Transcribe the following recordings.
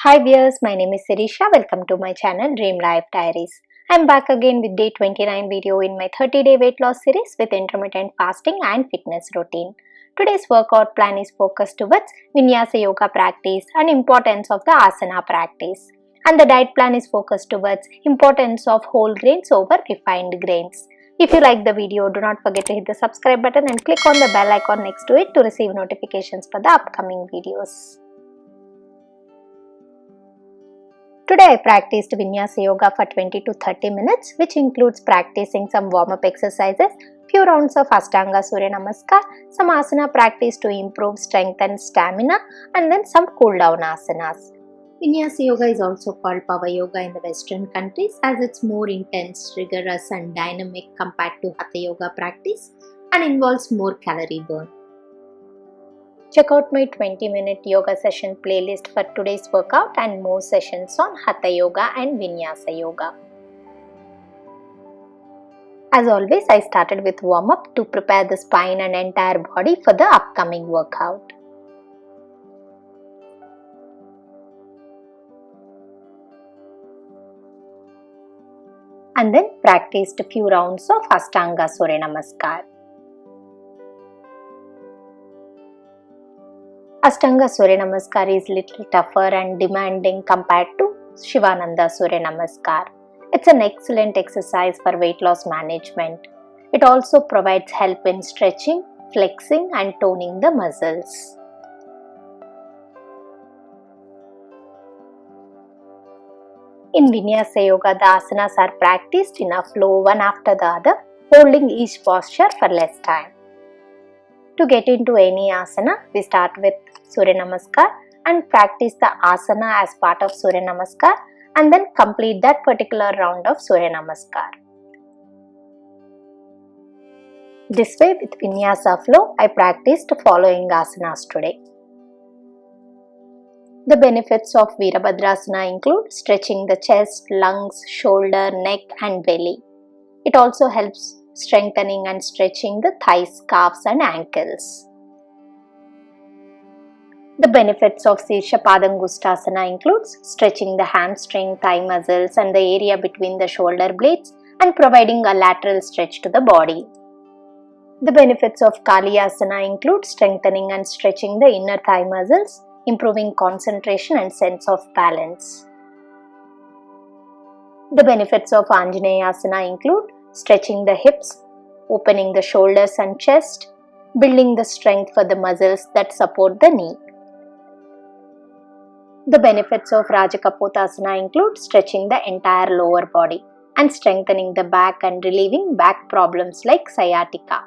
Hi viewers, my name is Sirisha. Welcome to my channel Dream Life Diaries. I'm back again with day 29 video in my 30-day weight loss series with intermittent fasting and fitness routine. Today's workout plan is focused towards Vinyasa Yoga practice and importance of the Asana practice. And the diet plan is focused towards importance of whole grains over refined grains. If you like the video, do not forget to hit the subscribe button and click on the bell icon next to it to receive notifications for the upcoming videos. Today I practiced Vinyasa Yoga for 20 to 30 minutes, which includes practicing some warm-up exercises, few rounds of Ashtanga Surya Namaskar, some asana practice to improve strength and stamina, and then some cool down asanas. Vinyasa Yoga is also called Power Yoga in the Western countries as it's more intense, rigorous and dynamic compared to Hatha Yoga practice and involves more calorie burn. Check out my 20-minute yoga session playlist for today's workout and more sessions on Hatha Yoga and Vinyasa Yoga. As always, I started with warm-up to prepare the spine and entire body for the upcoming workout. And then practiced a few rounds of Ashtanga Surya Namaskar. Ashtanga Surya Namaskar is little tougher and demanding compared to Shivananda Surya Namaskar. It's an excellent exercise for weight loss management. It also provides help in stretching, flexing and toning the muscles. In Vinyasa Yoga, the asanas are practiced in a flow one after the other, holding each posture for less time. To get into any asana, we start with Surya Namaskar and practice the asana as part of Surya Namaskar and then complete that particular round of Surya Namaskar. This way with Vinyasa flow, I practiced following asanas today. The benefits of Virabhadrasana include stretching the chest, lungs, shoulder, neck and belly. It also helps strengthening and stretching the thighs, calves and ankles. The benefits of Sirsha Padangusthasana includes stretching the hamstring, thigh muscles and the area between the shoulder blades and providing a lateral stretch to the body. The benefits of Kaliyasana include strengthening and stretching the inner thigh muscles, improving concentration and sense of balance. The benefits of Anjaneyasana include stretching the hips, opening the shoulders and chest, building the strength for the muscles that support the knee. The benefits of Rajakapotasana include stretching the entire lower body and strengthening the back and relieving back problems like sciatica.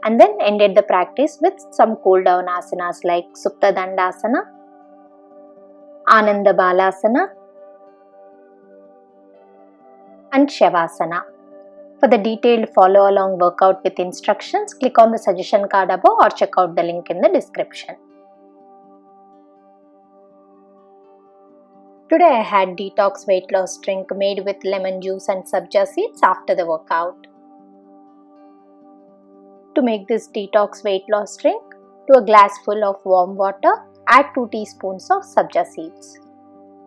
And then ended the practice with some cool down asanas like Supta Dandasana, Ananda Balasana and Shavasana. For the detailed follow along workout with instructions, click on the suggestion card above or check out the link in the description. Today I had detox weight loss drink made with lemon juice and sabja seeds after the workout. To make this detox weight loss drink, to a glass full of warm water, add 2 teaspoons of sabja seeds.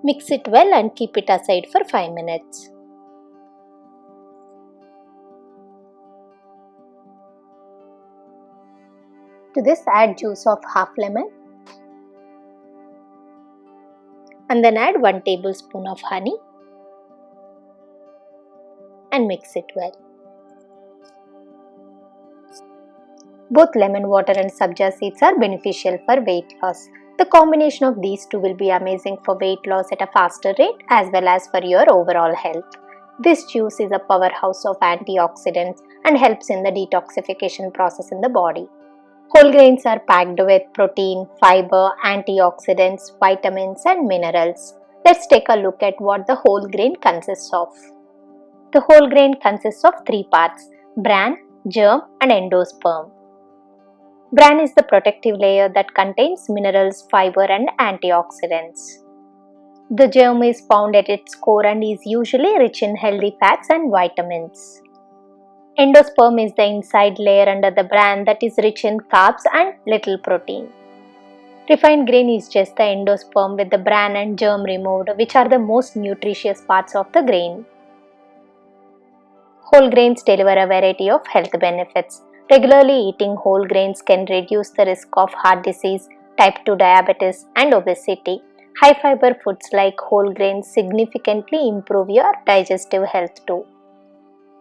Mix it well and keep it aside for 5 minutes. To this add juice of half lemon and then add 1 tablespoon of honey and mix it well. Both lemon water and sabja seeds are beneficial for weight loss. The combination of these two will be amazing for weight loss at a faster rate as well as for your overall health. This juice is a powerhouse of antioxidants and helps in the detoxification process in the body. Whole grains are packed with protein, fiber, antioxidants, vitamins and minerals. Let's take a look at what the whole grain consists of. The whole grain consists of 3 parts: bran, germ and endosperm. Bran is the protective layer that contains minerals, fiber and antioxidants. The germ is found at its core and is usually rich in healthy fats and vitamins. Endosperm is the inside layer under the bran that is rich in carbs and little protein. Refined grain is just the endosperm with the bran and germ removed, which are the most nutritious parts of the grain. Whole grains deliver a variety of health benefits. Regularly eating whole grains can reduce the risk of heart disease, type 2 diabetes, and obesity. High fiber foods like whole grains significantly improve your digestive health too.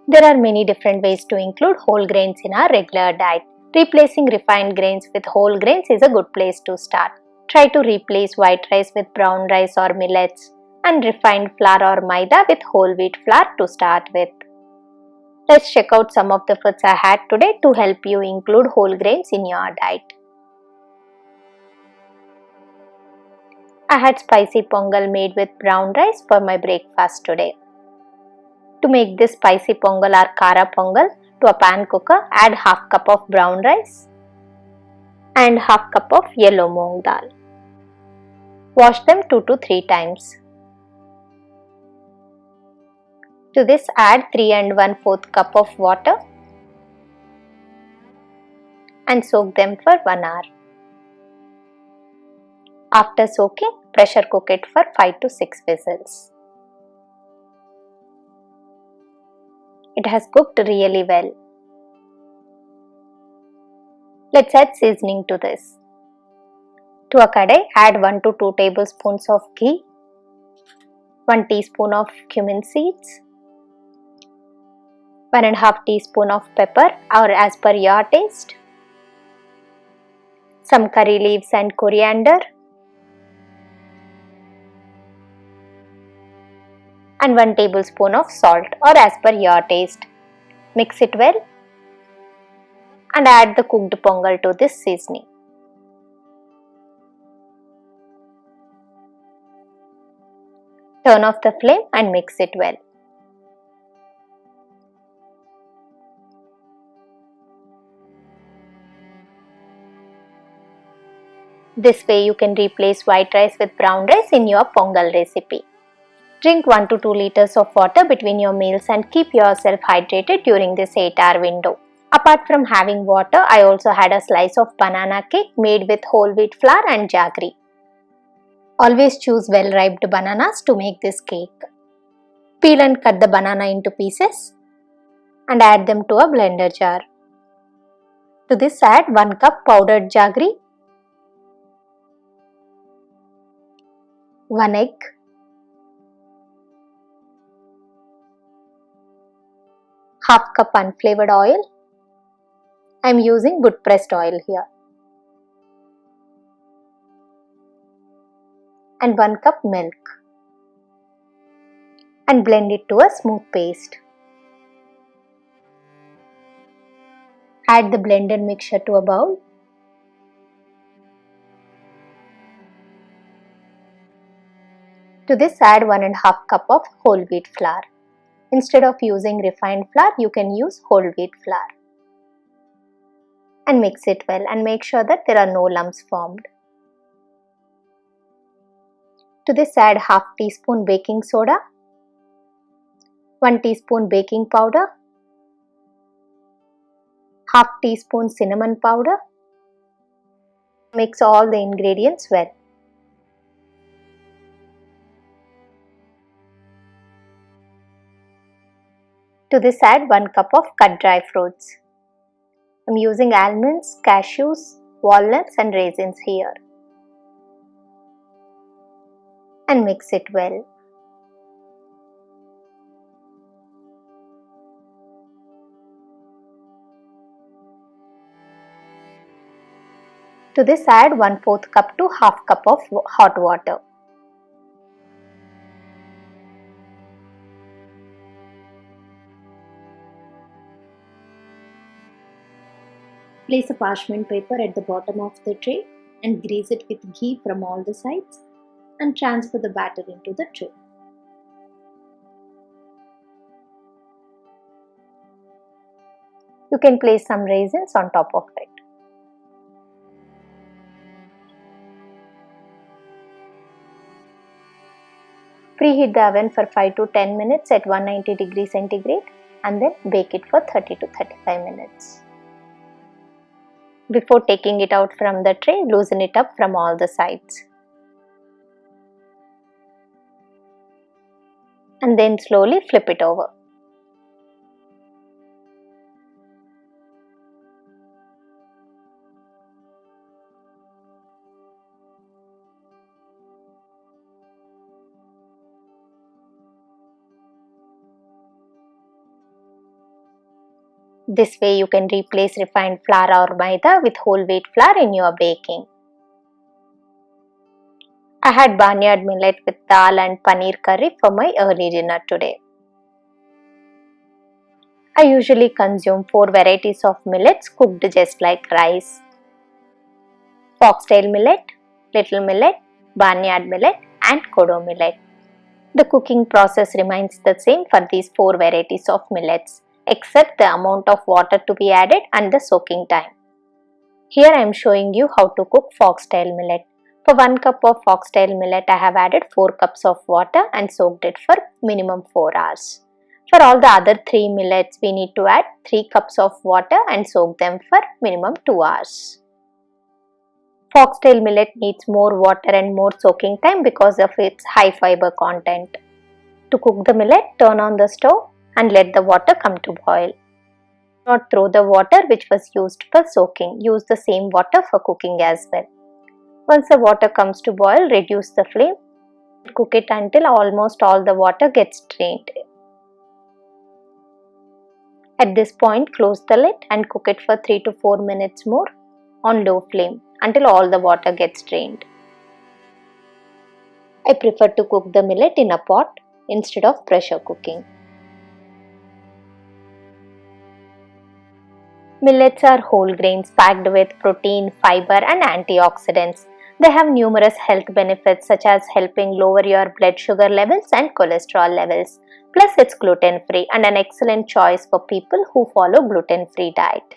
There are many different ways to include whole grains in our regular diet. Replacing refined grains with whole grains is a good place to start. Try to replace white rice with brown rice or millets, and refined flour or maida with whole wheat flour to start with. Let's check out some of the foods I had today to help you include whole grains in your diet. I had spicy pongal made with brown rice for my breakfast today. To make this spicy pongal or kara pongal, to a pan cooker, add half cup of brown rice and half cup of yellow moong dal. Wash them 2 to 3 times. To this add 3 and 1/4 cup of water and soak them for 1 hour. After soaking, pressure cook it for 5 to 6 whistles. It has cooked really well. Let's add seasoning to this. To a kadai, add 1 to 2 tablespoons of ghee, 1 teaspoon of cumin seeds, 1.5 teaspoon of pepper or as per your taste, some curry leaves and coriander, and 1 tablespoon of salt or as per your taste. Mix it well and add the cooked pongal to this seasoning. Turn off the flame and mix it well. This way you can replace white rice with brown rice in your pongal recipe. Drink 1 to 2 liters of water between your meals and keep yourself hydrated during this 8-hour window. Apart from having water, I also had a slice of banana cake made with whole wheat flour and jaggery. Always choose well-ripe bananas to make this cake. Peel and cut the banana into pieces and add them to a blender jar. To this add 1 cup powdered jaggery, 1 egg, half cup unflavored oil. I am using good pressed oil here. And 1 cup milk. And blend it to a smooth paste. Add the blended mixture to a bowl. To this add 1.5 cup of whole wheat flour. Instead of using refined flour, you can use whole wheat flour. And mix it well and make sure that there are no lumps formed. To this add half teaspoon baking soda, 1 teaspoon baking powder, half teaspoon cinnamon powder. Mix all the ingredients well. To this add 1 cup of cut dry fruits. I am using almonds, cashews, walnuts and raisins here. And mix it well. To this add 1/4 cup to half cup of hot water. Place a parchment paper at the bottom of the tray and grease it with ghee from all the sides and transfer the batter into the tray. You can place some raisins on top of it. Preheat the oven for 5 to 10 minutes at 190 degrees centigrade and then bake it for 30 to 35 minutes. Before taking it out from the tray, loosen it up from all the sides. And then slowly flip it over. This way you can replace refined flour or maida with whole wheat flour in your baking. I had barnyard millet with dal and paneer curry for my early dinner today. I usually consume 4 varieties of millets cooked just like rice: foxtail millet, little millet, barnyard millet and kodo millet. The cooking process remains the same for these 4 varieties of millets, except the amount of water to be added and the soaking time. Here I am showing you how to cook foxtail millet. For 1 cup of foxtail millet, I have added 4 cups of water and soaked it for minimum 4 hours. For all the other 3 millets, we need to add 3 cups of water and soak them for minimum 2 hours. Foxtail millet needs more water and more soaking time because of its high fiber content. To cook the millet, turn on the stove and let the water come to boil. Do not throw the water which was used for soaking. Use the same water for cooking as well. Once the water comes to boil, reduce the flame. Cook it until almost all the water gets drained. At this point, close the lid and cook it for 3 to 4 minutes more on low flame until all the water gets drained. I prefer to cook the millet in a pot instead of pressure cooking. Millets are whole grains packed with protein, fiber and antioxidants. They have numerous health benefits such as helping lower your blood sugar levels and cholesterol levels. Plus it's gluten-free and an excellent choice for people who follow gluten-free diet.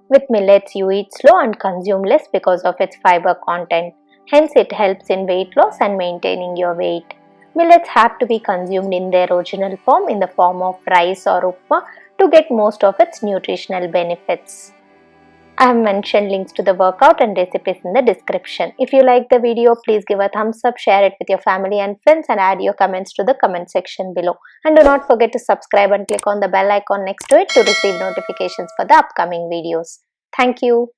With millets you eat slow and consume less because of its fiber content. Hence it helps in weight loss and maintaining your weight. Millets have to be consumed in their original form in the form of rice or upma to get most of its nutritional benefits. I have mentioned links to the workout and recipes in the description. If you like the video, please give a thumbs up, share it with your family and friends and add your comments to the comment section below. And do not forget to subscribe and click on the bell icon next to it to receive notifications for the upcoming videos. Thank you.